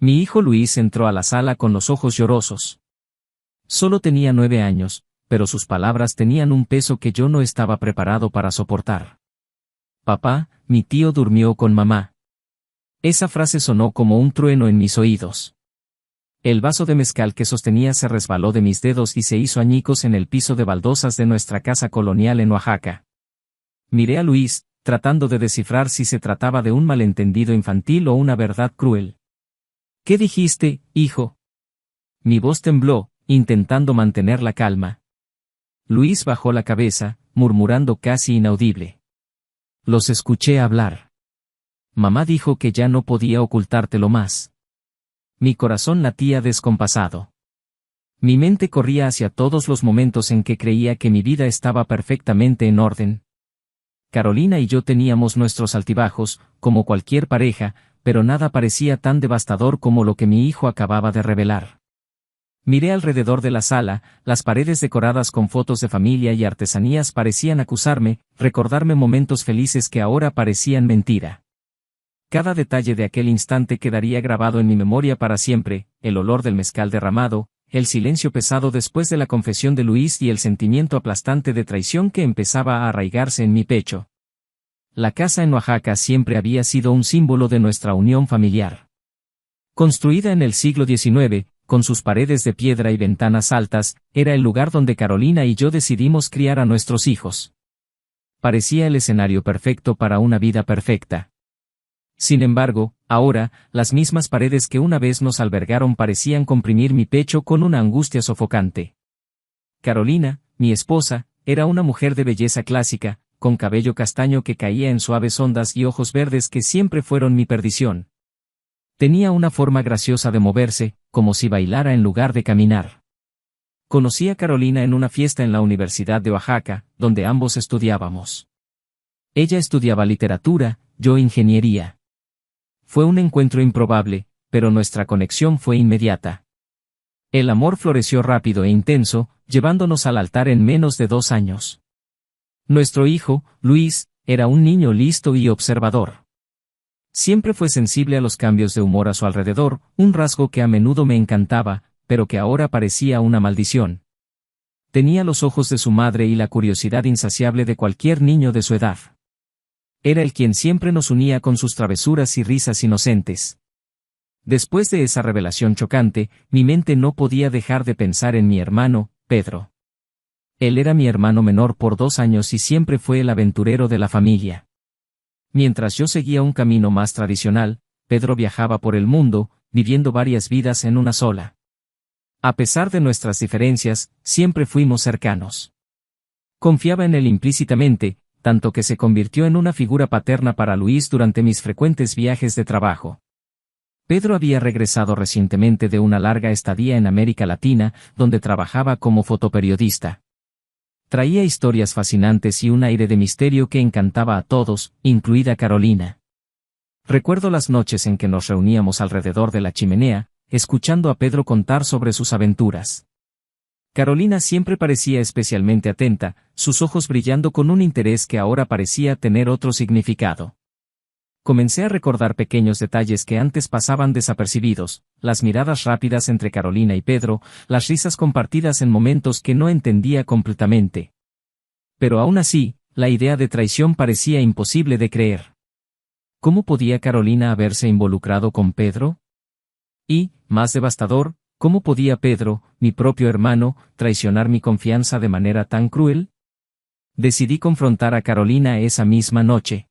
Mi hijo Luis entró a la sala con los ojos llorosos. Solo tenía 9 años, pero sus palabras tenían un peso que yo no estaba preparado para soportar. Papá, mi tío durmió con mamá. Esa frase sonó como un trueno en mis oídos. El vaso de mezcal que sostenía se resbaló de mis dedos y se hizo añicos en el piso de baldosas de nuestra casa colonial en Oaxaca. Miré a Luis, tratando de descifrar si se trataba de un malentendido infantil o una verdad cruel. ¿Qué dijiste, hijo? Mi voz tembló, intentando mantener la calma. Luis bajó la cabeza, murmurando casi inaudible. Los escuché hablar. Mamá dijo que ya no podía ocultártelo más. Mi corazón latía descompasado. Mi mente corría hacia todos los momentos en que creía que mi vida estaba perfectamente en orden. Carolina y yo teníamos nuestros altibajos, como cualquier pareja, pero nada parecía tan devastador como lo que mi hijo acababa de revelar. Miré alrededor de la sala, las paredes decoradas con fotos de familia y artesanías parecían acusarme, recordarme momentos felices que ahora parecían mentira. Cada detalle de aquel instante quedaría grabado en mi memoria para siempre, el olor del mezcal derramado, el silencio pesado después de la confesión de Luis y el sentimiento aplastante de traición que empezaba a arraigarse en mi pecho. La casa en Oaxaca siempre había sido un símbolo de nuestra unión familiar. Construida en el siglo XIX, con sus paredes de piedra y ventanas altas, era el lugar donde Carolina y yo decidimos criar a nuestros hijos. Parecía el escenario perfecto para una vida perfecta. Sin embargo, ahora, las mismas paredes que una vez nos albergaron parecían comprimir mi pecho con una angustia sofocante. Carolina, mi esposa, era una mujer de belleza clásica, con cabello castaño que caía en suaves ondas y ojos verdes que siempre fueron mi perdición. Tenía una forma graciosa de moverse, como si bailara en lugar de caminar. Conocí a Carolina en una fiesta en la Universidad de Oaxaca, donde ambos estudiábamos. Ella estudiaba literatura, yo ingeniería. Fue un encuentro improbable, pero nuestra conexión fue inmediata. El amor floreció rápido e intenso, llevándonos al altar en menos de 2 años. Nuestro hijo, Luis, era un niño listo y observador. Siempre fue sensible a los cambios de humor a su alrededor, un rasgo que a menudo me encantaba, pero que ahora parecía una maldición. Tenía los ojos de su madre y la curiosidad insaciable de cualquier niño de su edad. Era el quien siempre nos unía con sus travesuras y risas inocentes. Después de esa revelación chocante, mi mente no podía dejar de pensar en mi hermano, Pedro. Él era mi hermano menor por 2 años y siempre fue el aventurero de la familia. Mientras yo seguía un camino más tradicional, Pedro viajaba por el mundo, viviendo varias vidas en una sola. A pesar de nuestras diferencias, siempre fuimos cercanos. Confiaba en él implícitamente, tanto que se convirtió en una figura paterna para Luis durante mis frecuentes viajes de trabajo. Pedro había regresado recientemente de una larga estadía en América Latina, donde trabajaba como fotoperiodista. Traía historias fascinantes y un aire de misterio que encantaba a todos, incluida Carolina. Recuerdo las noches en que nos reuníamos alrededor de la chimenea, escuchando a Pedro contar sobre sus aventuras. Carolina siempre parecía especialmente atenta, sus ojos brillando con un interés que ahora parecía tener otro significado. Comencé a recordar pequeños detalles que antes pasaban desapercibidos, las miradas rápidas entre Carolina y Pedro, las risas compartidas en momentos que no entendía completamente. Pero aún así, la idea de traición parecía imposible de creer. ¿Cómo podía Carolina haberse involucrado con Pedro? Y, más devastador, ¿cómo podía Pedro, mi propio hermano, traicionar mi confianza de manera tan cruel? Decidí confrontar a Carolina esa misma noche.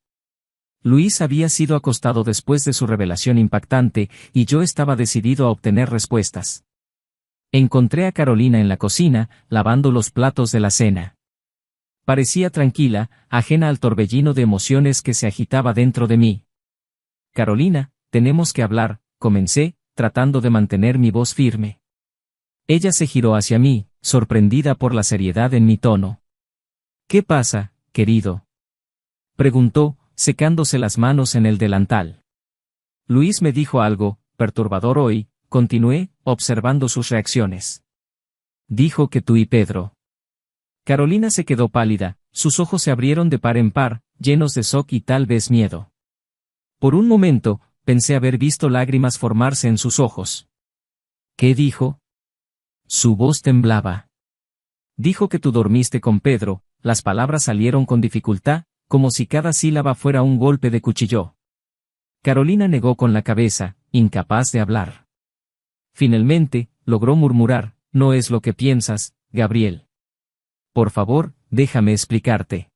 Luis había sido acostado después de su revelación impactante, y yo estaba decidido a obtener respuestas. Encontré a Carolina en la cocina, lavando los platos de la cena. Parecía tranquila, ajena al torbellino de emociones que se agitaba dentro de mí. Carolina, tenemos que hablar, comencé, tratando de mantener mi voz firme. Ella se giró hacia mí, sorprendida por la seriedad en mi tono. ¿Qué pasa, querido?, preguntó, secándose las manos en el delantal. Luis me dijo algo perturbador hoy, continué, observando sus reacciones. Dijo que tú y Pedro. Carolina se quedó pálida, sus ojos se abrieron de par en par, llenos de shock y tal vez miedo. Por un momento, pensé haber visto lágrimas formarse en sus ojos. ¿Qué dijo? Su voz temblaba. Dijo que tú dormiste con Pedro. Las palabras salieron con dificultad, como si cada sílaba fuera un golpe de cuchillo. Carolina negó con la cabeza, incapaz de hablar. Finalmente, logró murmurar, no es lo que piensas, Gabriel. Por favor, déjame explicarte.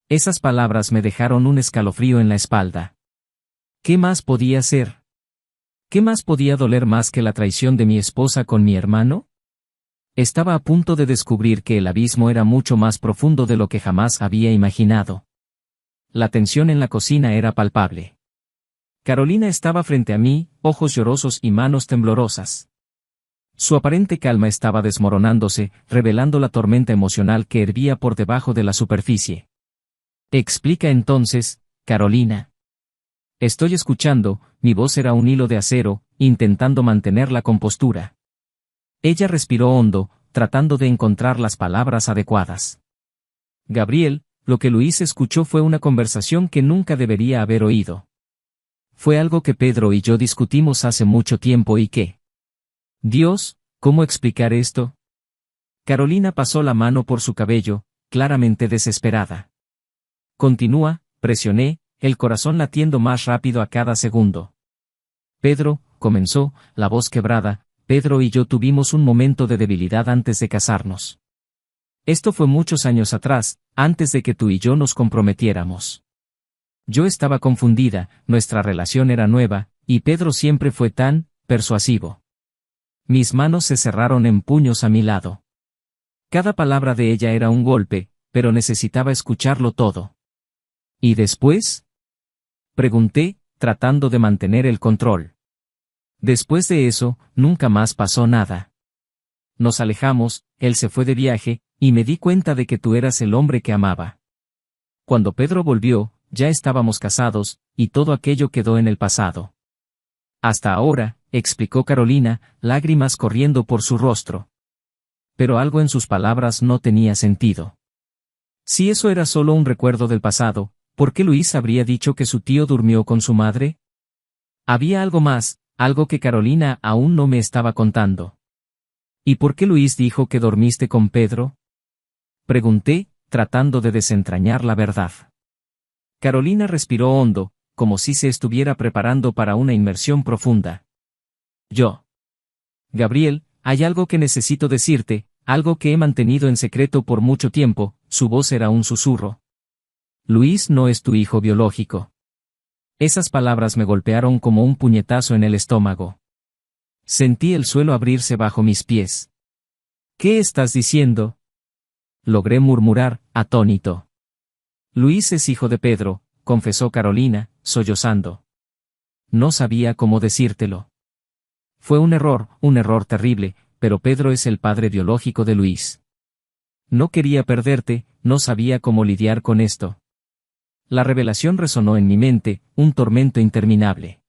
Esas palabras me dejaron un escalofrío en la espalda. ¿Qué más podía ser? ¿Qué más podía doler más que la traición de mi esposa con mi hermano? Estaba a punto de descubrir que el abismo era mucho más profundo de lo que jamás había imaginado. La tensión en la cocina era palpable. Carolina estaba frente a mí, ojos llorosos y manos temblorosas. Su aparente calma estaba desmoronándose, revelando la tormenta emocional que hervía por debajo de la superficie. Explica entonces, Carolina. Estoy escuchando, mi voz era un hilo de acero, intentando mantener la compostura. Ella respiró hondo, tratando de encontrar las palabras adecuadas. Gabriel, lo que Luis escuchó fue una conversación que nunca debería haber oído. Fue algo que Pedro y yo discutimos hace mucho tiempo y que... Dios, ¿cómo explicar esto? Carolina pasó la mano por su cabello, claramente desesperada. Continúa, presioné, el corazón latiendo más rápido a cada segundo. Pedro, comenzó, la voz quebrada, Pedro y yo tuvimos un momento de debilidad antes de casarnos. Esto fue muchos años atrás, antes de que tú y yo nos comprometiéramos. Yo estaba confundida, nuestra relación era nueva, y Pedro siempre fue tan persuasivo. Mis manos se cerraron en puños a mi lado. Cada palabra de ella era un golpe, pero necesitaba escucharlo todo. ¿Y después? Pregunté, tratando de mantener el control. Después de eso, nunca más pasó nada. Nos alejamos, él se fue de viaje, y me di cuenta de que tú eras el hombre que amaba. Cuando Pedro volvió, ya estábamos casados, y todo aquello quedó en el pasado. Hasta ahora, explicó Carolina, lágrimas corriendo por su rostro. Pero algo en sus palabras no tenía sentido. Si eso era solo un recuerdo del pasado, ¿por qué Luis habría dicho que su tío durmió con su madre? Había algo más, algo que Carolina aún no me estaba contando. ¿Y por qué Luis dijo que dormiste con Pedro? Pregunté, tratando de desentrañar la verdad. Carolina respiró hondo, como si se estuviera preparando para una inmersión profunda. Gabriel, hay algo que necesito decirte, algo que he mantenido en secreto por mucho tiempo, su voz era un susurro. Luis no es tu hijo biológico. Esas palabras me golpearon como un puñetazo en el estómago. Sentí el suelo abrirse bajo mis pies. ¿Qué estás diciendo? Logré murmurar, atónito. Luis es hijo de Pedro, confesó Carolina, sollozando. No sabía cómo decírtelo. Fue un error terrible, pero Pedro es el padre biológico de Luis. No quería perderte, no sabía cómo lidiar con esto. La revelación resonó en mi mente, un tormento interminable.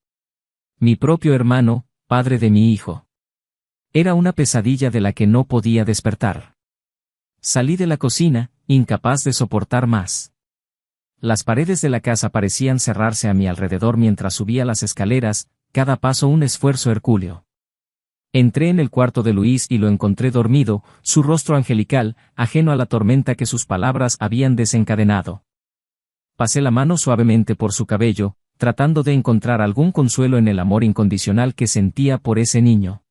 Mi propio hermano, padre de mi hijo. Era una pesadilla de la que no podía despertar. Salí de la cocina, incapaz de soportar más. Las paredes de la casa parecían cerrarse a mi alrededor mientras subía las escaleras, cada paso un esfuerzo hercúleo. Entré en el cuarto de Luis y lo encontré dormido, su rostro angelical, ajeno a la tormenta que sus palabras habían desencadenado. Pasé la mano suavemente por su cabello, tratando de encontrar algún consuelo en el amor incondicional que sentía por ese niño.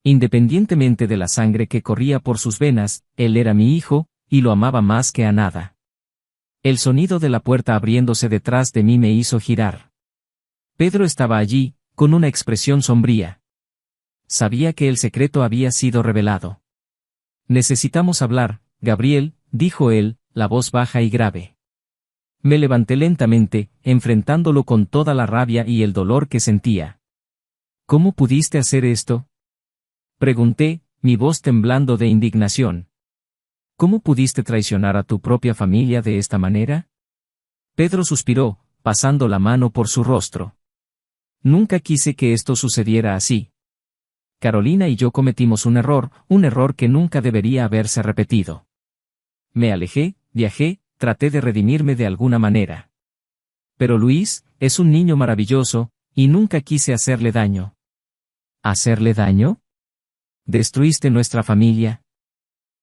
Independientemente de la sangre que corría por sus venas, él era mi hijo, y lo amaba más que a nada. El sonido de la puerta abriéndose detrás de mí me hizo girar. Pedro estaba allí, con una expresión sombría. Sabía que el secreto había sido revelado. Necesitamos hablar, Gabriel, dijo él, la voz baja y grave. Me levanté lentamente, enfrentándolo con toda la rabia y el dolor que sentía. ¿Cómo pudiste hacer esto? Pregunté, mi voz temblando de indignación. ¿Cómo pudiste traicionar a tu propia familia de esta manera? Pedro suspiró, pasando la mano por su rostro. Nunca quise que esto sucediera así. Carolina y yo cometimos un error que nunca debería haberse repetido. Me alejé, viajé, traté de redimirme de alguna manera. Pero Luis, es un niño maravilloso, Y nunca quise hacerle daño. ¿Hacerle daño? ¿Destruiste nuestra familia?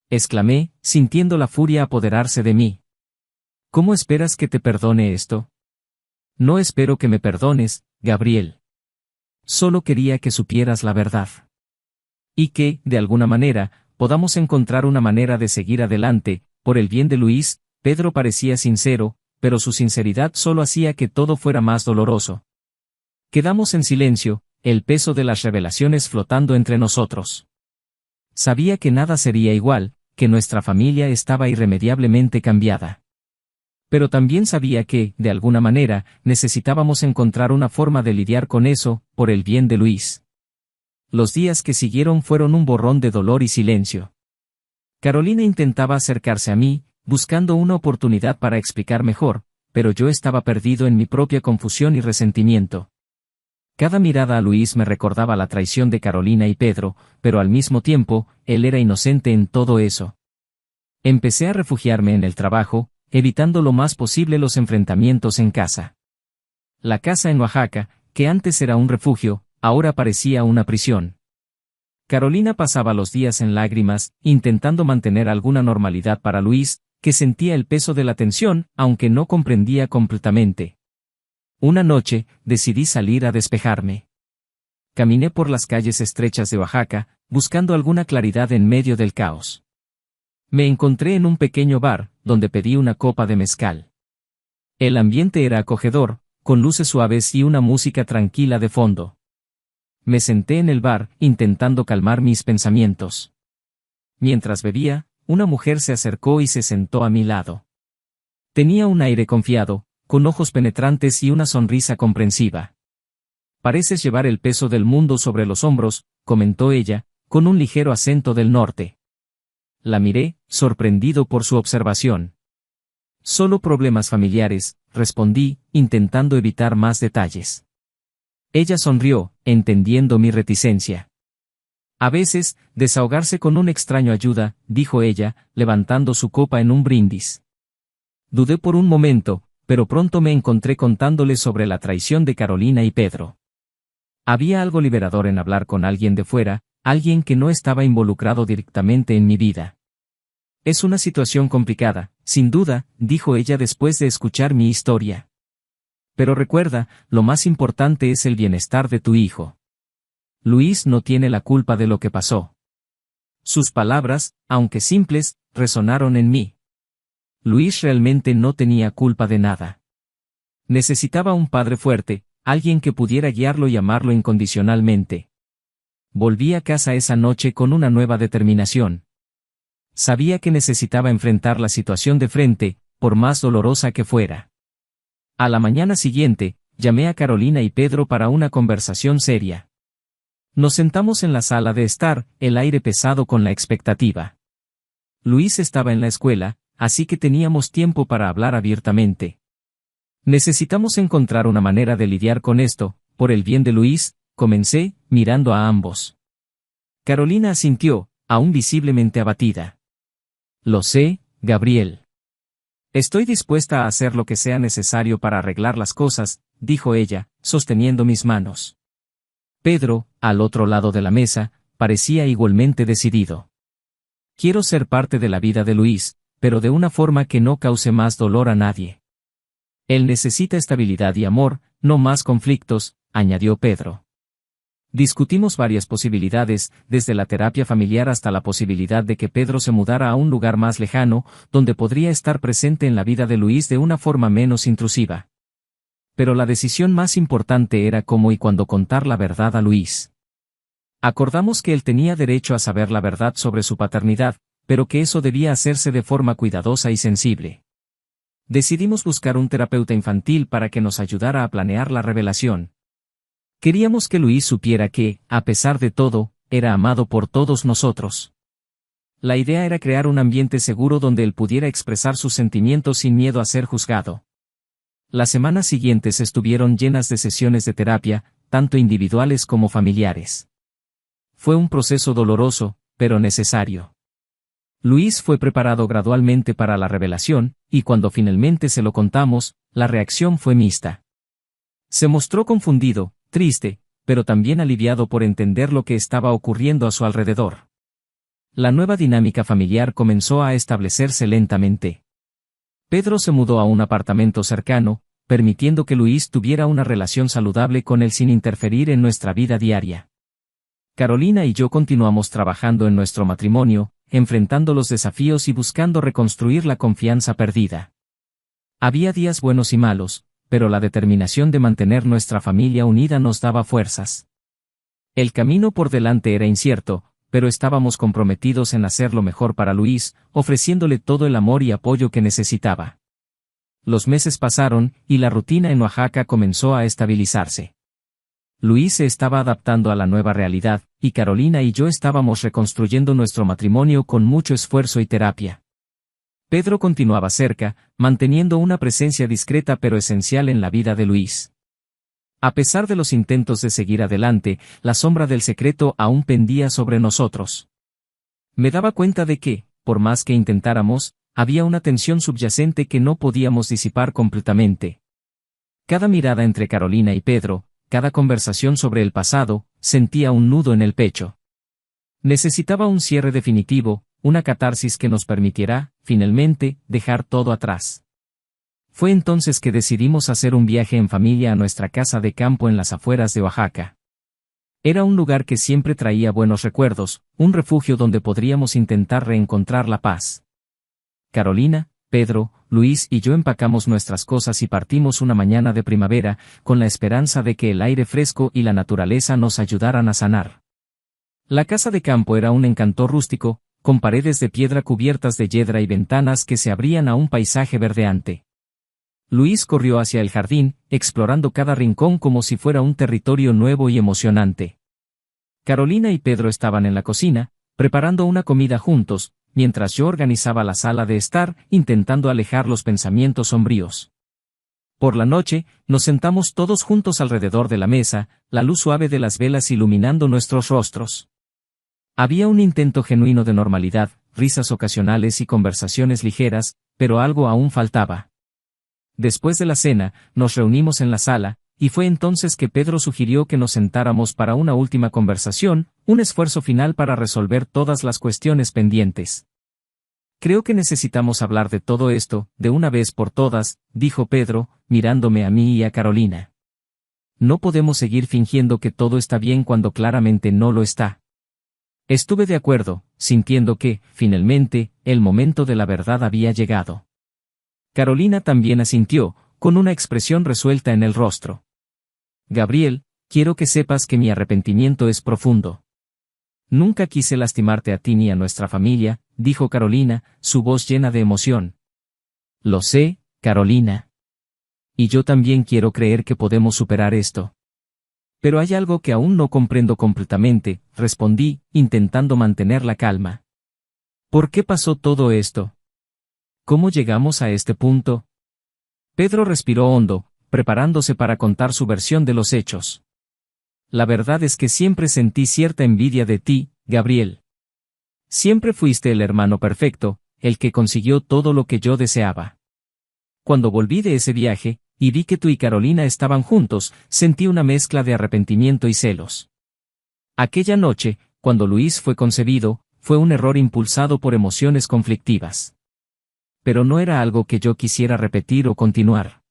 Exclamé, sintiendo la furia apoderarse de mí. ¿Cómo esperas que te perdone esto? No espero que me perdones, Gabriel. Solo quería que supieras la verdad. Y que, de alguna manera, podamos encontrar una manera de seguir adelante, por el bien de Luis. Pedro parecía sincero, pero su sinceridad solo hacía que todo fuera más doloroso. Quedamos en silencio, el peso de las revelaciones flotando entre nosotros. Sabía que nada sería igual, que nuestra familia estaba irremediablemente cambiada. Pero también sabía que, de alguna manera, necesitábamos encontrar una forma de lidiar con eso, por el bien de Luis. Los días que siguieron fueron un borrón de dolor y silencio. Carolina intentaba acercarse a mí, buscando una oportunidad para explicar mejor, pero yo estaba perdido en mi propia confusión y resentimiento. Cada mirada a Luis me recordaba la traición de Carolina y Pedro, pero al mismo tiempo, él era inocente en todo eso. Empecé a refugiarme en el trabajo, evitando lo más posible los enfrentamientos en casa. La casa en Oaxaca, que antes era un refugio, ahora parecía una prisión. Carolina pasaba los días en lágrimas, intentando mantener alguna normalidad para Luis, que sentía el peso de la tensión, aunque no comprendía completamente. Una noche, decidí salir a despejarme. Caminé por las calles estrechas de Oaxaca, buscando alguna claridad en medio del caos. Me encontré en un pequeño bar, donde pedí una copa de mezcal. El ambiente era acogedor, con luces suaves y una música tranquila de fondo. Me senté en el bar, intentando calmar mis pensamientos. Mientras bebía, una mujer se acercó y se sentó a mi lado. Tenía un aire confiado, con ojos penetrantes y una sonrisa comprensiva. «Pareces llevar el peso del mundo sobre los hombros», comentó ella, con un ligero acento del norte. La miré, sorprendido por su observación. «Solo problemas familiares», respondí, intentando evitar más detalles. Ella sonrió, entendiendo mi reticencia. «A veces, desahogarse con un extraño ayuda», dijo ella, levantando su copa en un brindis. Dudé por un momento, pero pronto me encontré contándole sobre la traición de Carolina y Pedro. Había algo liberador en hablar con alguien de fuera, alguien que no estaba involucrado directamente en mi vida. «Es una situación complicada, sin duda», dijo ella después de escuchar mi historia. «Pero recuerda, lo más importante es el bienestar de tu hijo. Luis no tiene la culpa de lo que pasó». Sus palabras, aunque simples, resonaron en mí. Luis realmente no tenía culpa de nada. Necesitaba un padre fuerte, alguien que pudiera guiarlo y amarlo incondicionalmente. Volví a casa esa noche con una nueva determinación. Sabía que necesitaba enfrentar la situación de frente, por más dolorosa que fuera. A la mañana siguiente, llamé a Carolina y Pedro para una conversación seria. Nos sentamos en la sala de estar, el aire pesado con la expectativa. Luis estaba en la escuela, así que teníamos tiempo para hablar abiertamente. «Necesitamos encontrar una manera de lidiar con esto, por el bien de Luis», comencé, mirando a ambos. Carolina asintió, aún visiblemente abatida. «Lo sé, Gabriel. Estoy dispuesta a hacer lo que sea necesario para arreglar las cosas», dijo ella, sosteniendo mis manos. Pedro, al otro lado de la mesa, parecía igualmente decidido. «Quiero ser parte de la vida de Luis, pero de una forma que no cause más dolor a nadie. Él necesita estabilidad y amor, no más conflictos», añadió Pedro. Discutimos varias posibilidades, desde la terapia familiar hasta la posibilidad de que Pedro se mudara a un lugar más lejano, donde podría estar presente en la vida de Luis de una forma menos intrusiva. Pero la decisión más importante era cómo y cuándo contar la verdad a Luis. Acordamos que él tenía derecho a saber la verdad sobre su paternidad, pero que eso debía hacerse de forma cuidadosa y sensible. Decidimos buscar un terapeuta infantil para que nos ayudara a planear la revelación. Queríamos que Luis supiera que, a pesar de todo, era amado por todos nosotros. La idea era crear un ambiente seguro donde él pudiera expresar sus sentimientos sin miedo a ser juzgado. Las semanas siguientes estuvieron llenas de sesiones de terapia, tanto individuales como familiares. Fue un proceso doloroso, pero necesario. Luis fue preparado gradualmente para la revelación, y cuando finalmente se lo contamos, la reacción fue mixta. Se mostró confundido, triste, pero también aliviado por entender lo que estaba ocurriendo a su alrededor. La nueva dinámica familiar comenzó a establecerse lentamente. Pedro se mudó a un apartamento cercano, permitiendo que Luis tuviera una relación saludable con él sin interferir en nuestra vida diaria. Carolina y yo continuamos trabajando en nuestro matrimonio, enfrentando los desafíos y buscando reconstruir la confianza perdida. Había días buenos y malos, pero la determinación de mantener nuestra familia unida nos daba fuerzas. El camino por delante era incierto, pero estábamos comprometidos en hacer lo mejor para Luis, ofreciéndole todo el amor y apoyo que necesitaba. Los meses pasaron, y la rutina en Oaxaca comenzó a estabilizarse. Luis se estaba adaptando a la nueva realidad, y Carolina y yo estábamos reconstruyendo nuestro matrimonio con mucho esfuerzo y terapia. Pedro continuaba cerca, manteniendo una presencia discreta pero esencial en la vida de Luis. A pesar de los intentos de seguir adelante, la sombra del secreto aún pendía sobre nosotros. Me daba cuenta de que, por más que intentáramos, había una tensión subyacente que no podíamos disipar completamente. Cada mirada entre Carolina y Pedro, cada conversación sobre el pasado, sentía un nudo en el pecho. Necesitaba un cierre definitivo, una catarsis que nos permitiera, finalmente, dejar todo atrás. Fue entonces que decidimos hacer un viaje en familia a nuestra casa de campo en las afueras de Oaxaca. Era un lugar que siempre traía buenos recuerdos, un refugio donde podríamos intentar reencontrar la paz. Carolina, Pedro, Luis y yo empacamos nuestras cosas y partimos una mañana de primavera, con la esperanza de que el aire fresco y la naturaleza nos ayudaran a sanar. La casa de campo era un encanto rústico, con paredes de piedra cubiertas de yedra y ventanas que se abrían a un paisaje verdeante. Luis corrió hacia el jardín, explorando cada rincón como si fuera un territorio nuevo y emocionante. Carolina y Pedro estaban en la cocina, preparando una comida juntos, mientras yo organizaba la sala de estar, intentando alejar los pensamientos sombríos. Por la noche, nos sentamos todos juntos alrededor de la mesa, la luz suave de las velas iluminando nuestros rostros. Había un intento genuino de normalidad, risas ocasionales y conversaciones ligeras, pero algo aún faltaba. Después de la cena, nos reunimos en la sala, y fue entonces que Pedro sugirió que nos sentáramos para una última conversación, un esfuerzo final para resolver todas las cuestiones pendientes. Creo que necesitamos hablar de todo esto, de una vez por todas, dijo Pedro, mirándome a mí y a Carolina. No podemos seguir fingiendo que todo está bien cuando claramente no lo está. Estuve de acuerdo, sintiendo que, finalmente, el momento de la verdad había llegado. Carolina también asintió, con una expresión resuelta en el rostro. Gabriel, quiero que sepas que mi arrepentimiento es profundo. Nunca quise lastimarte a ti ni a nuestra familia, dijo Carolina, su voz llena de emoción. Lo sé, Carolina. Y yo también quiero creer que podemos superar esto. Pero hay algo que aún no comprendo completamente, respondí, intentando mantener la calma. ¿Por qué pasó todo esto? ¿Cómo llegamos a este punto? Pedro respiró hondo, preparándose para contar su versión de los hechos. La verdad es que siempre sentí cierta envidia de ti, Gabriel. Siempre fuiste el hermano perfecto, el que consiguió todo lo que yo deseaba. Cuando volví de ese viaje, y vi que tú y Carolina estaban juntos, sentí una mezcla de arrepentimiento y celos. Aquella noche, cuando Luis fue concebido, fue un error impulsado por emociones conflictivas. Pero no era algo que yo quisiera repetir o continuar.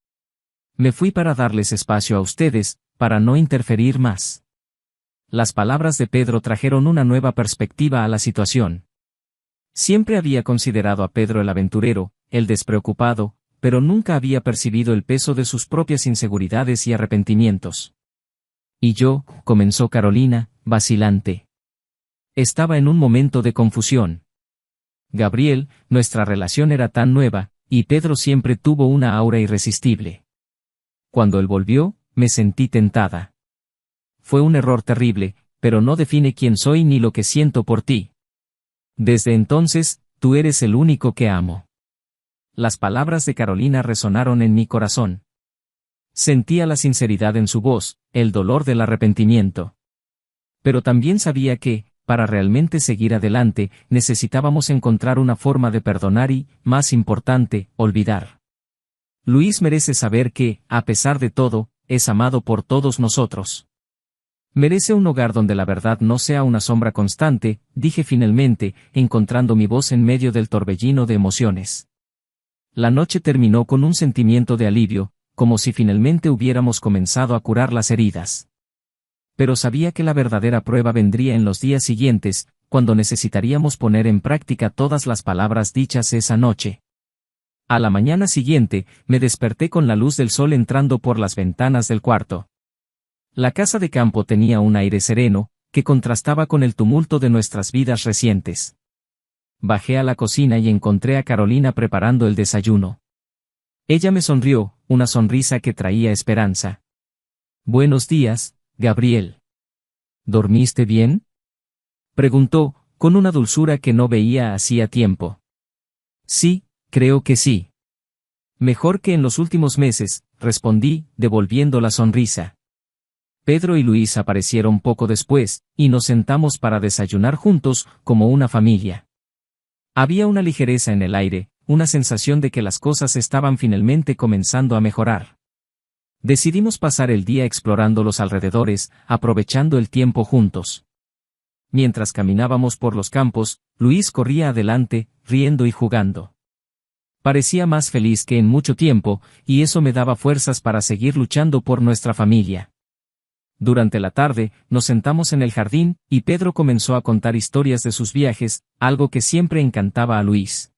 Me fui para darles espacio a ustedes, para no interferir más. Las palabras de Pedro trajeron una nueva perspectiva a la situación. Siempre había considerado a Pedro el aventurero, el despreocupado, pero nunca había percibido el peso de sus propias inseguridades y arrepentimientos. Y yo, comenzó Carolina, vacilante. Estaba en un momento de confusión. Gabriel, nuestra relación era tan nueva, y Pedro siempre tuvo una aura irresistible. Cuando él volvió, me sentí tentada. Fue un error terrible, pero no define quién soy ni lo que siento por ti. Desde entonces, tú eres el único que amo. Las palabras de Carolina resonaron en mi corazón. Sentía la sinceridad en su voz, el dolor del arrepentimiento. Pero también sabía que, para realmente seguir adelante, necesitábamos encontrar una forma de perdonar y, más importante, olvidar. Luis merece saber que, a pesar de todo, es amado por todos nosotros. Merece un hogar donde la verdad no sea una sombra constante, dije finalmente, encontrando mi voz en medio del torbellino de emociones. La noche terminó con un sentimiento de alivio, como si finalmente hubiéramos comenzado a curar las heridas. Pero sabía que la verdadera prueba vendría en los días siguientes, cuando necesitaríamos poner en práctica todas las palabras dichas esa noche. A la mañana siguiente, me desperté con la luz del sol entrando por las ventanas del cuarto. La casa de campo tenía un aire sereno, que contrastaba con el tumulto de nuestras vidas recientes. Bajé a la cocina y encontré a Carolina preparando el desayuno. Ella me sonrió, una sonrisa que traía esperanza. «Buenos días, Gabriel. ¿Dormiste bien?», preguntó, con una dulzura que no veía hacía tiempo. «Sí, creo que sí. Mejor que en los últimos meses», respondí, devolviendo la sonrisa. Pedro y Luis aparecieron poco después, y nos sentamos para desayunar juntos, como una familia. Había una ligereza en el aire, una sensación de que las cosas estaban finalmente comenzando a mejorar. Decidimos pasar el día explorando los alrededores, aprovechando el tiempo juntos. Mientras caminábamos por los campos, Luis corría adelante, riendo y jugando. Parecía más feliz que en mucho tiempo, y eso me daba fuerzas para seguir luchando por nuestra familia. Durante la tarde, nos sentamos en el jardín, y Pedro comenzó a contar historias de sus viajes, algo que siempre encantaba a Luis.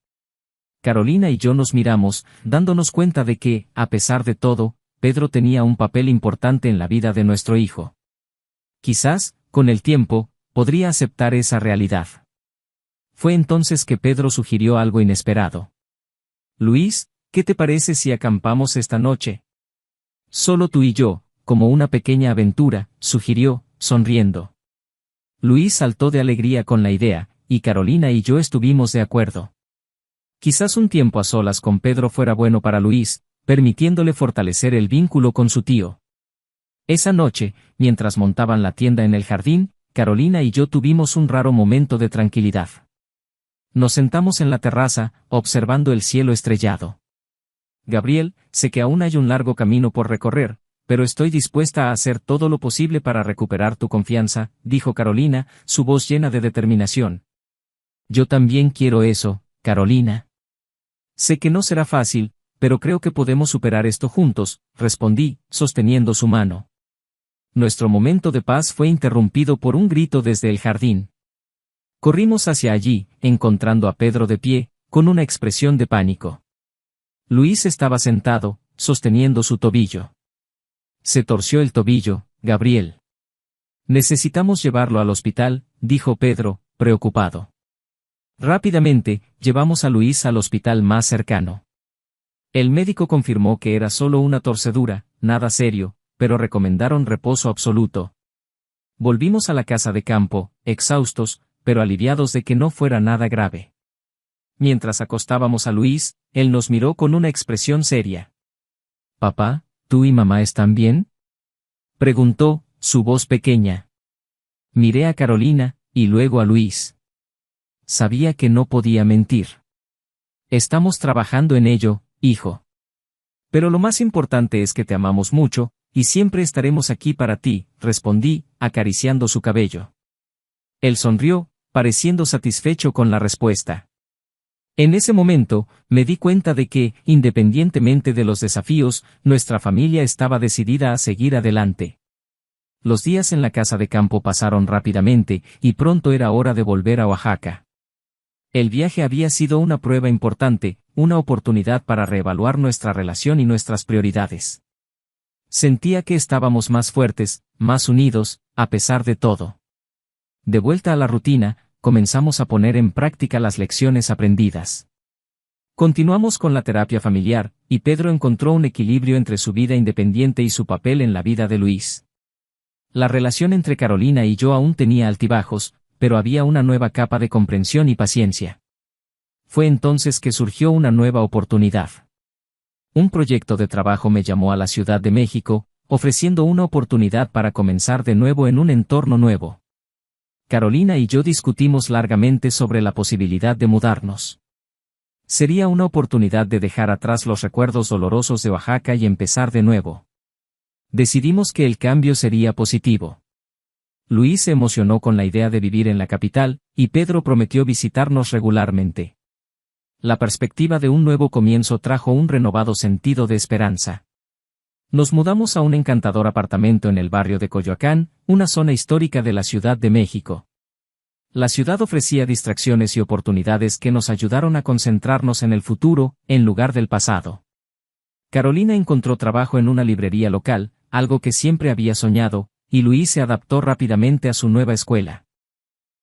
Carolina y yo nos miramos, dándonos cuenta de que, a pesar de todo, Pedro tenía un papel importante en la vida de nuestro hijo. Quizás, con el tiempo, podría aceptar esa realidad. Fue entonces que Pedro sugirió algo inesperado. «Luis, ¿qué te parece si acampamos esta noche? Solo tú y yo, como una pequeña aventura», sugirió, sonriendo. Luis saltó de alegría con la idea, y Carolina y yo estuvimos de acuerdo. Quizás un tiempo a solas con Pedro fuera bueno para Luis, permitiéndole fortalecer el vínculo con su tío. Esa noche, mientras montaban la tienda en el jardín, Carolina y yo tuvimos un raro momento de tranquilidad. Nos sentamos en la terraza, observando el cielo estrellado. «Gabriel, sé que aún hay un largo camino por recorrer, pero estoy dispuesta a hacer todo lo posible para recuperar tu confianza», dijo Carolina, su voz llena de determinación. «Yo también quiero eso, Carolina. Sé que no será fácil, pero creo que podemos superar esto juntos», respondí, sosteniendo su mano. Nuestro momento de paz fue interrumpido por un grito desde el jardín. Corrimos hacia allí, encontrando a Pedro de pie, con una expresión de pánico. Luis estaba sentado, sosteniendo su tobillo. «Se torció el tobillo, Gabriel. Necesitamos llevarlo al hospital», dijo Pedro, preocupado. Rápidamente, llevamos a Luis al hospital más cercano. El médico confirmó que era solo una torcedura, nada serio, pero recomendaron reposo absoluto. Volvimos a la casa de campo, exhaustos, pero aliviados de que no fuera nada grave. Mientras acostábamos a Luis, él nos miró con una expresión seria. «Papá, ¿tú y mamá están bien?», preguntó, su voz pequeña. Miré a Carolina, y luego a Luis. Sabía que no podía mentir. «Estamos trabajando en ello, hijo. Pero lo más importante es que te amamos mucho, y siempre estaremos aquí para ti», respondí, acariciando su cabello. Él sonrió, pareciendo satisfecho con la respuesta. En ese momento, me di cuenta de que, independientemente de los desafíos, nuestra familia estaba decidida a seguir adelante. Los días en la casa de campo pasaron rápidamente, y pronto era hora de volver a Oaxaca. El viaje había sido una prueba importante, una oportunidad para reevaluar nuestra relación y nuestras prioridades. Sentía que estábamos más fuertes, más unidos, a pesar de todo. De vuelta a la rutina, comenzamos a poner en práctica las lecciones aprendidas. Continuamos con la terapia familiar, y Pedro encontró un equilibrio entre su vida independiente y su papel en la vida de Luis. La relación entre Carolina y yo aún tenía altibajos, pero había una nueva capa de comprensión y paciencia. Fue entonces que surgió una nueva oportunidad. Un proyecto de trabajo me llamó a la Ciudad de México, ofreciendo una oportunidad para comenzar de nuevo en un entorno nuevo. Carolina y yo discutimos largamente sobre la posibilidad de mudarnos. Sería una oportunidad de dejar atrás los recuerdos dolorosos de Oaxaca y empezar de nuevo. Decidimos que el cambio sería positivo. Luis se emocionó con la idea de vivir en la capital, y Pedro prometió visitarnos regularmente. La perspectiva de un nuevo comienzo trajo un renovado sentido de esperanza. Nos mudamos a un encantador apartamento en el barrio de Coyoacán, una zona histórica de la Ciudad de México. La ciudad ofrecía distracciones y oportunidades que nos ayudaron a concentrarnos en el futuro, en lugar del pasado. Carolina encontró trabajo en una librería local, algo que siempre había soñado, y Luis se adaptó rápidamente a su nueva escuela.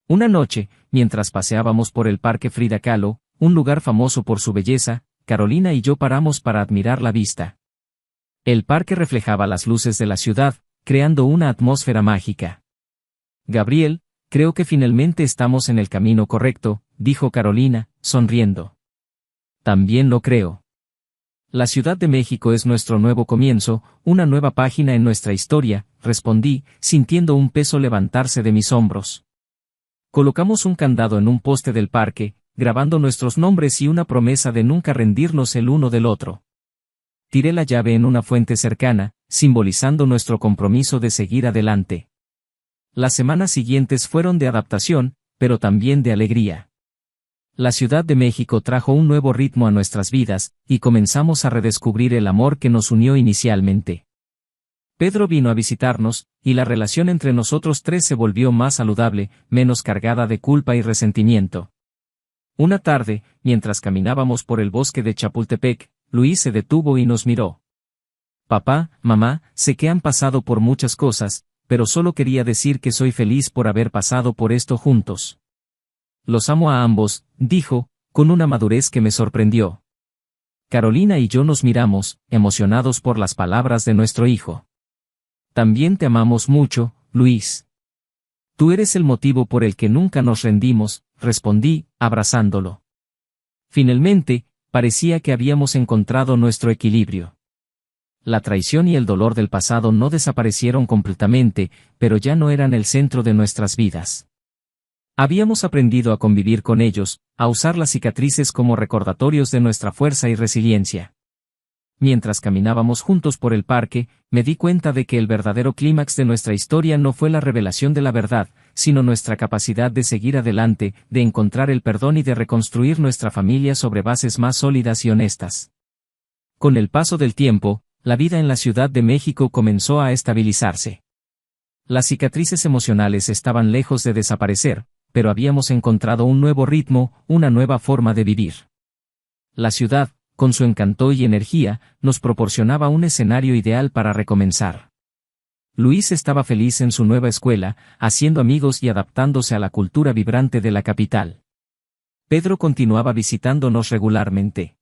Una noche, mientras paseábamos por el Parque Frida Kahlo, un lugar famoso por su belleza, Carolina y yo paramos para admirar la vista. El parque reflejaba las luces de la ciudad, creando una atmósfera mágica. Gabriel, creo que finalmente estamos en el camino correcto, dijo Carolina, sonriendo. También lo creo. La Ciudad de México es nuestro nuevo comienzo, una nueva página en nuestra historia, respondí, sintiendo un peso levantarse de mis hombros. Colocamos un candado en un poste del parque, grabando nuestros nombres y una promesa de nunca rendirnos el uno del otro. Tiré la llave en una fuente cercana, simbolizando nuestro compromiso de seguir adelante. Las semanas siguientes fueron de adaptación, pero también de alegría. La Ciudad de México trajo un nuevo ritmo a nuestras vidas, y comenzamos a redescubrir el amor que nos unió inicialmente. Pedro vino a visitarnos, y la relación entre nosotros tres se volvió más saludable, menos cargada de culpa y resentimiento. Una tarde, mientras caminábamos por el bosque de Chapultepec, Luis se detuvo y nos miró. Papá, mamá, sé que han pasado por muchas cosas, pero solo quería decir que soy feliz por haber pasado por esto juntos. Los amo a ambos, dijo, con una madurez que me sorprendió. Carolina y yo nos miramos, emocionados por las palabras de nuestro hijo. También te amamos mucho, Luis. Tú eres el motivo por el que nunca nos rendimos, respondí, abrazándolo. Finalmente, parecía que habíamos encontrado nuestro equilibrio. La traición y el dolor del pasado no desaparecieron completamente, pero ya no eran el centro de nuestras vidas. Habíamos aprendido a convivir con ellos, a usar las cicatrices como recordatorios de nuestra fuerza y resiliencia. Mientras caminábamos juntos por el parque, me di cuenta de que el verdadero clímax de nuestra historia no fue la revelación de la verdad, sino nuestra capacidad de seguir adelante, de encontrar el perdón y de reconstruir nuestra familia sobre bases más sólidas y honestas. Con el paso del tiempo, la vida en la Ciudad de México comenzó a estabilizarse. Las cicatrices emocionales estaban lejos de desaparecer, pero habíamos encontrado un nuevo ritmo, una nueva forma de vivir. La ciudad, con su encanto y energía, nos proporcionaba un escenario ideal para recomenzar. Luis estaba feliz en su nueva escuela, haciendo amigos y adaptándose a la cultura vibrante de la capital. Pedro continuaba visitándonos regularmente.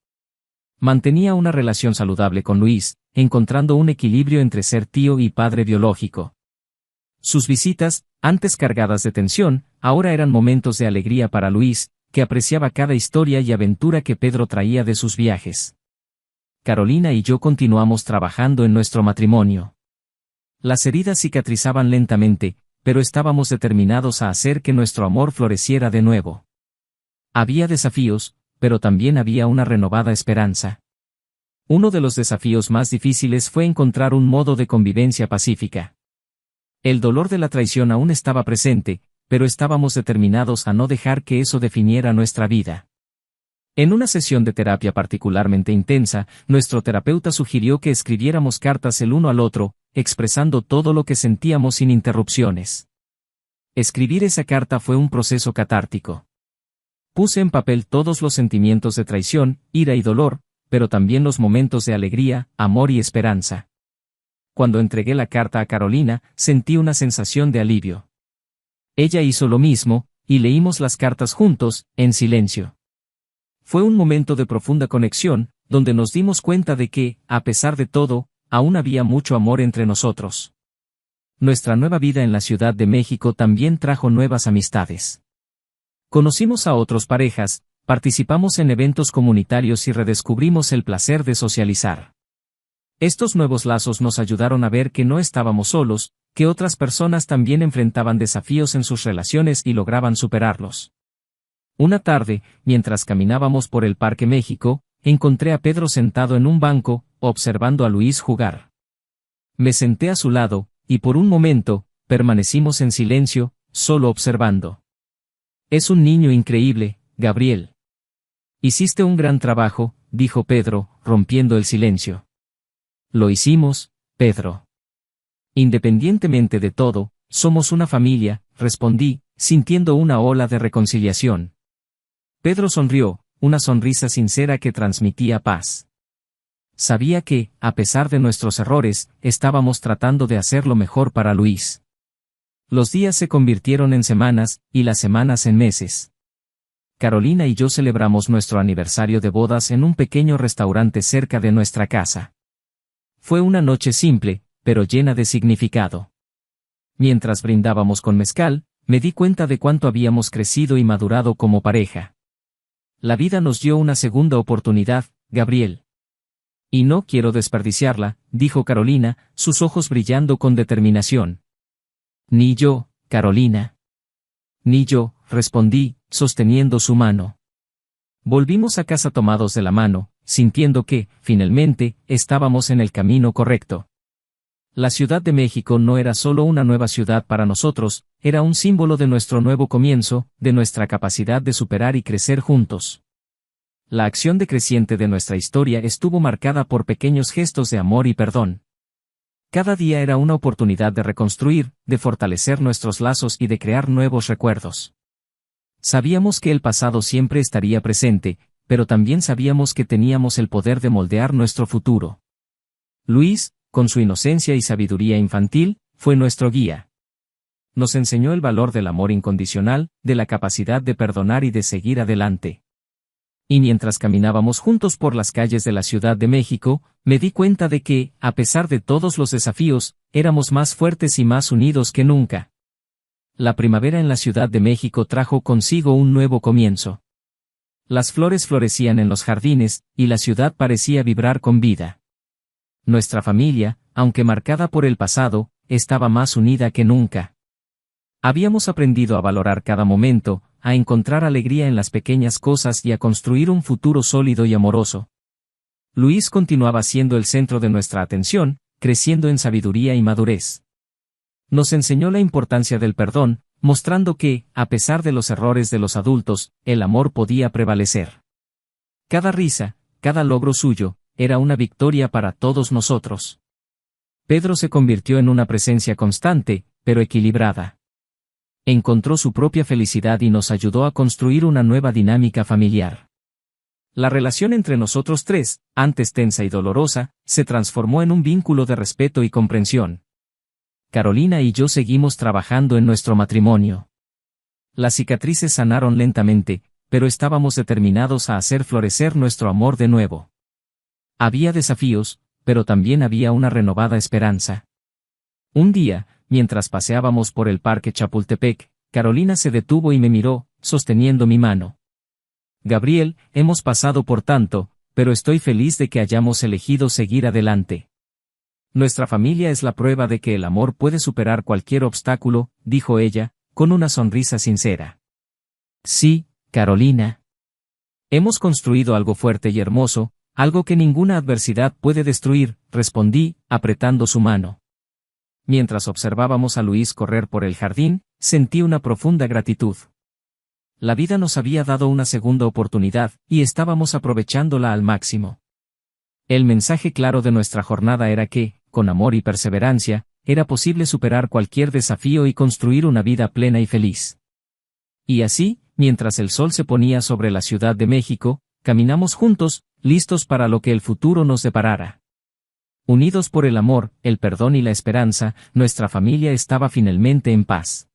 Mantenía una relación saludable con Luis, encontrando un equilibrio entre ser tío y padre biológico. Sus visitas, antes cargadas de tensión, ahora eran momentos de alegría para Luis, que apreciaba cada historia y aventura que Pedro traía de sus viajes. Carolina y yo continuamos trabajando en nuestro matrimonio. Las heridas cicatrizaban lentamente, pero estábamos determinados a hacer que nuestro amor floreciera de nuevo. Había desafíos, pero también había una renovada esperanza. Uno de los desafíos más difíciles fue encontrar un modo de convivencia pacífica. El dolor de la traición aún estaba presente, pero estábamos determinados a no dejar que eso definiera nuestra vida. En una sesión de terapia particularmente intensa, nuestro terapeuta sugirió que escribiéramos cartas el uno al otro, expresando todo lo que sentíamos sin interrupciones. Escribir esa carta fue un proceso catártico. Puse en papel todos los sentimientos de traición, ira y dolor, pero también los momentos de alegría, amor y esperanza. Cuando entregué la carta a Carolina, sentí una sensación de alivio. Ella hizo lo mismo, y leímos las cartas juntos, en silencio. Fue un momento de profunda conexión, donde nos dimos cuenta de que, a pesar de todo, aún había mucho amor entre nosotros. Nuestra nueva vida en la Ciudad de México también trajo nuevas amistades. Conocimos a otras parejas, participamos en eventos comunitarios y redescubrimos el placer de socializar. Estos nuevos lazos nos ayudaron a ver que no estábamos solos, que otras personas también enfrentaban desafíos en sus relaciones y lograban superarlos. Una tarde, mientras caminábamos por el Parque México, encontré a Pedro sentado en un banco, observando a Luis jugar. Me senté a su lado, y por un momento, permanecimos en silencio, solo observando. Es un niño increíble, Gabriel. Hiciste un gran trabajo, dijo Pedro, rompiendo el silencio. Lo hicimos, Pedro. Independientemente de todo, somos una familia, respondí, sintiendo una ola de reconciliación. Pedro sonrió, una sonrisa sincera que transmitía paz. Sabía que, a pesar de nuestros errores, estábamos tratando de hacer lo mejor para Luis. Los días se convirtieron en semanas, y las semanas en meses. Carolina y yo celebramos nuestro aniversario de bodas en un pequeño restaurante cerca de nuestra casa. Fue una noche simple, pero llena de significado. Mientras brindábamos con mezcal, me di cuenta de cuánto habíamos crecido y madurado como pareja. La vida nos dio una segunda oportunidad, Gabriel. Y no quiero desperdiciarla, dijo Carolina, sus ojos brillando con determinación. Ni yo, Carolina. Ni yo, respondí, sosteniendo su mano. Volvimos a casa tomados de la mano, sintiendo que, finalmente, estábamos en el camino correcto. La Ciudad de México no era solo una nueva ciudad para nosotros, era un símbolo de nuestro nuevo comienzo, de nuestra capacidad de superar y crecer juntos. La acción decreciente de nuestra historia estuvo marcada por pequeños gestos de amor y perdón. Cada día era una oportunidad de reconstruir, de fortalecer nuestros lazos y de crear nuevos recuerdos. Sabíamos que el pasado siempre estaría presente, pero también sabíamos que teníamos el poder de moldear nuestro futuro. Luis, con su inocencia y sabiduría infantil, fue nuestro guía. Nos enseñó el valor del amor incondicional, de la capacidad de perdonar y de seguir adelante. Y mientras caminábamos juntos por las calles de la Ciudad de México, me di cuenta de que, a pesar de todos los desafíos, éramos más fuertes y más unidos que nunca. La primavera en la Ciudad de México trajo consigo un nuevo comienzo. Las flores florecían en los jardines, y la ciudad parecía vibrar con vida. Nuestra familia, aunque marcada por el pasado, estaba más unida que nunca. Habíamos aprendido a valorar cada momento, a encontrar alegría en las pequeñas cosas y a construir un futuro sólido y amoroso. Luis continuaba siendo el centro de nuestra atención, creciendo en sabiduría y madurez. Nos enseñó la importancia del perdón, mostrando que, a pesar de los errores de los adultos, el amor podía prevalecer. Cada risa, cada logro suyo, era una victoria para todos nosotros. Pedro se convirtió en una presencia constante, pero equilibrada. Encontró su propia felicidad y nos ayudó a construir una nueva dinámica familiar. La relación entre nosotros tres, antes tensa y dolorosa, se transformó en un vínculo de respeto y comprensión. Carolina y yo seguimos trabajando en nuestro matrimonio. Las cicatrices sanaron lentamente, pero estábamos determinados a hacer florecer nuestro amor de nuevo. Había desafíos, pero también había una renovada esperanza. Un día, mientras paseábamos por el Parque Chapultepec, Carolina se detuvo y me miró, sosteniendo mi mano. Gabriel, hemos pasado por tanto, pero estoy feliz de que hayamos elegido seguir adelante. Nuestra familia es la prueba de que el amor puede superar cualquier obstáculo, dijo ella, con una sonrisa sincera. Sí, Carolina. Hemos construido algo fuerte y hermoso, algo que ninguna adversidad puede destruir, respondí, apretando su mano. Mientras observábamos a Luis correr por el jardín, sentí una profunda gratitud. La vida nos había dado una segunda oportunidad, y estábamos aprovechándola al máximo. El mensaje claro de nuestra jornada era que, con amor y perseverancia, era posible superar cualquier desafío y construir una vida plena y feliz. Y así, mientras el sol se ponía sobre la Ciudad de México, caminamos juntos, listos para lo que el futuro nos deparara. Unidos por el amor, el perdón y la esperanza, nuestra familia estaba finalmente en paz.